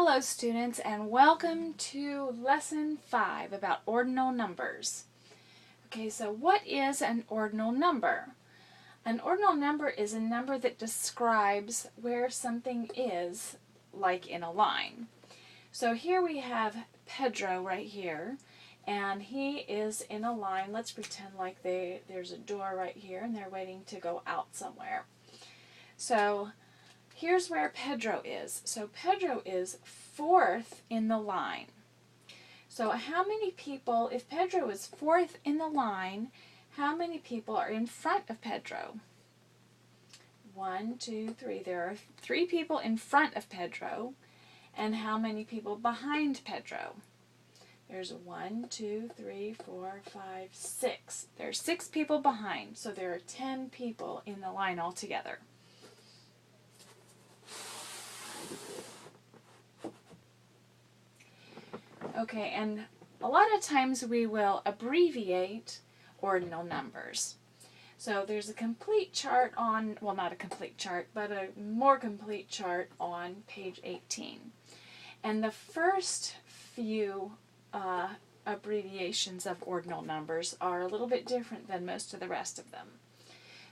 Hello students, and welcome to lesson 5 about ordinal numbers. Okay, so what is an ordinal number? An ordinal number is a number that describes where something is, like in a line. So here we have Pedro right here, and he is in a line. Let's pretend like there's a door right here and they're waiting to go out somewhere. So here's where Pedro is. So Pedro is 4th in the line. So how many people, if Pedro is 4th in the line, how many people are in front of Pedro? 1, 2, 3. There are 3 people in front of Pedro. And how many people behind Pedro? There's 1, 2, 3, 4, 5, 6. There are 6 people behind. So there are 10 people in the line altogether. Okay, and a lot of times we will abbreviate ordinal numbers. So there's a complete chart on, well, not a complete chart, but a more complete chart on page 18. And the first few abbreviations of ordinal numbers are a little bit different than most of the rest of them.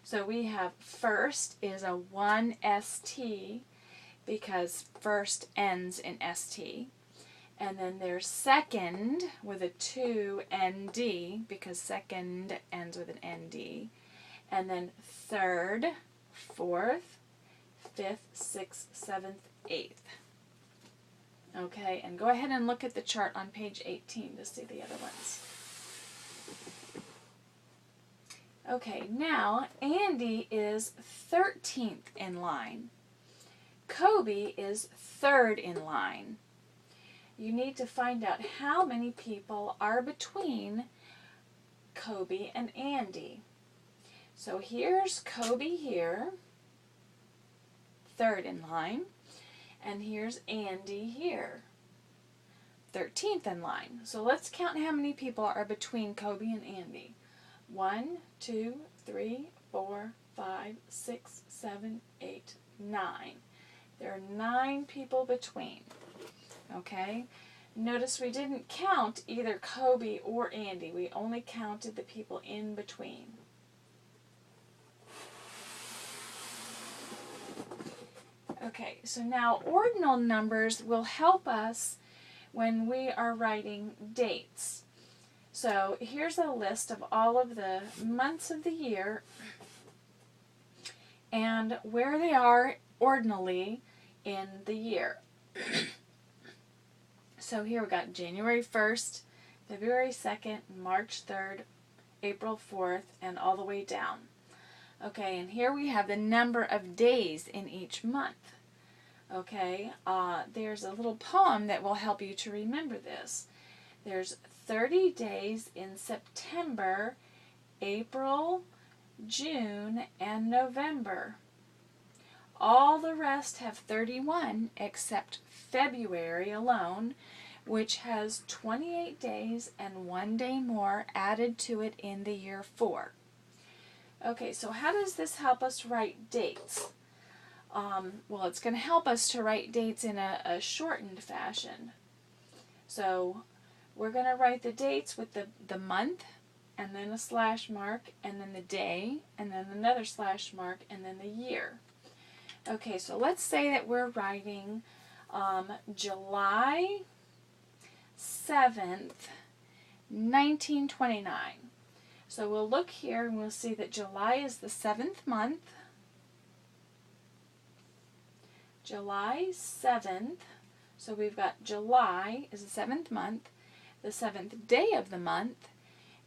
So we have first is a 1ST because first ends in ST. And then there's second with a 2ND because second ends with an ND. And then third, 4th, 5th, 6th, 7th, 8th. Okay, and go ahead and look at the chart on page 18 to see the other ones. Okay, now Andy is 13th in line. Kobe is 3rd in line. You need to find out how many people are between Kobe and Andy. So here's Kobe here, 3rd in line, and here's Andy here, 13th in line. So let's count how many people are between Kobe and Andy. 1, 2, 3, 4, 5, 6, 7, 8, 9. There are 9 people between. Okay, notice we didn't count either Kobe or Andy. We only counted the people in between. Okay, so now ordinal numbers will help us when we are writing dates. So here's a list of all of the months of the year and where they are ordinally in the year. So here we got January 1st, February 2nd, March 3rd, April 4th, and all the way down. Okay, and here we have the number of days in each month. Okay, there's a little poem that will help you to remember this. There's 30 days in September, April, June, and November. All the rest have 31 except February alone, which has 28 days and 1 day more added to it in the year 4. Okay, so how does this help us write dates? Well, it's going to help us to write dates in a shortened fashion. So we're going to write the dates with the month, and then a slash mark, and then the day, and then another slash mark, and then the year. Okay, so let's say that we're writing July 7th, 1929. So we'll look here and we'll see that July is the 7th month. July 7th, so we've got July is the 7th month, the 7th day of the month,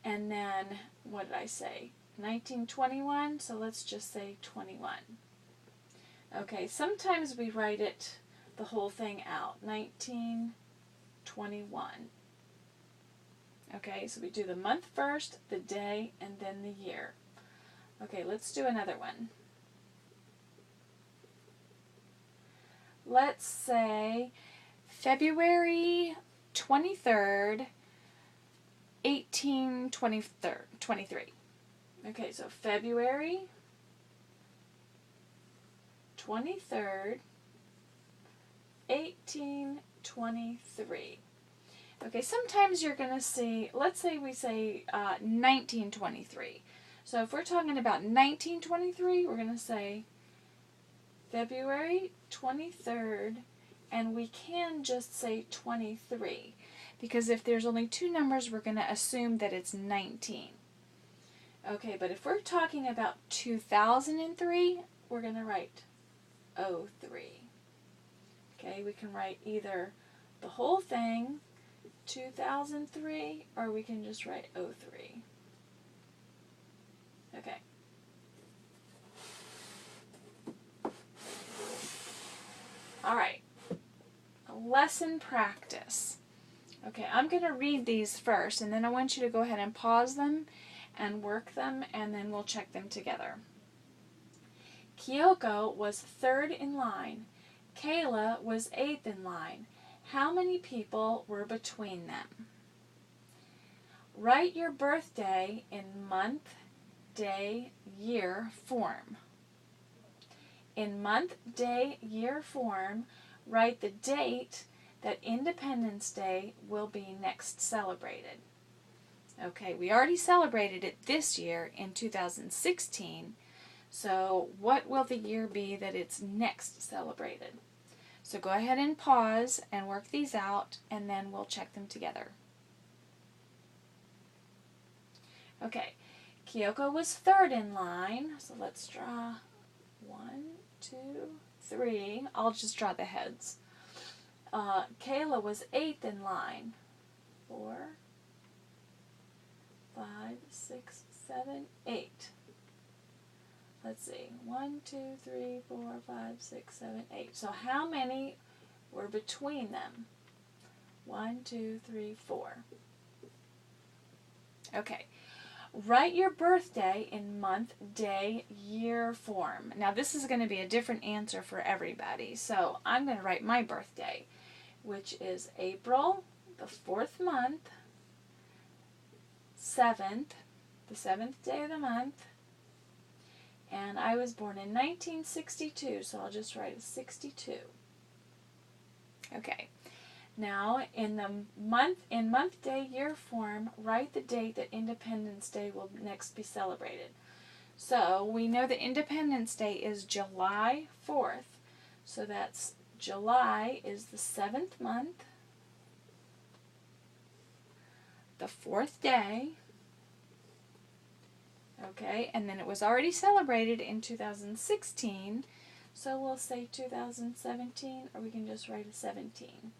and then, what did I say, 1921, so let's just say 21. Okay, sometimes we write it, the whole thing out, 1921. Okay, so we do the month first, the day, and then the year. Okay, let's do another one. Let's say February 23rd, 1823. Okay, so February 23rd, 1823. 23. Okay, sometimes you're going to see, let's say we say 1923. So if we're talking about 1923, we're going to say February 23rd, and we can just say 23. Because if there's only two numbers, we're going to assume that it's 19. Okay, but if we're talking about 2003, we're going to write 03. Okay, we can write either the whole thing, 2003, or we can just write 03. Okay. All right. Lesson practice. Okay, I'm going to read these first, and then I want you to go ahead and pause them and work them, and then we'll check them together. Kyoko was third in line. Kayla was eighth in line. How many people were between them? Write your birthday in month, day, year form. In month, day, year form, write the date that Independence Day will be next celebrated. Okay, we already celebrated it this year in 2016, so what will the year be that it's next celebrated? So go ahead and pause and work these out, and then we'll check them together. Okay, Kyoko was third in line, so let's draw 1, 2, 3. I'll just draw the heads. Kayla was eighth in line. 4, 5, 6, 7, 8. Let's see. 1, 2, 3, 4, 5, 6, 7, 8. So how many were between them? 1, 2, 3, 4. Okay. Write your birthday in month, day, year form. Now this is going to be a different answer for everybody. So I'm going to write my birthday, which is April, the 4th month, 7th, the 7th day of the month, and I was born in 1962, so I'll just write 62. Okay. Now, in month, day, year form, write the date that Independence Day will next be celebrated. So, we know that Independence Day is July 4th. So that's July is the 7th month, the 4th day. Okay, and then it was already celebrated in 2016. So we'll say 2017, or we can just write a 17.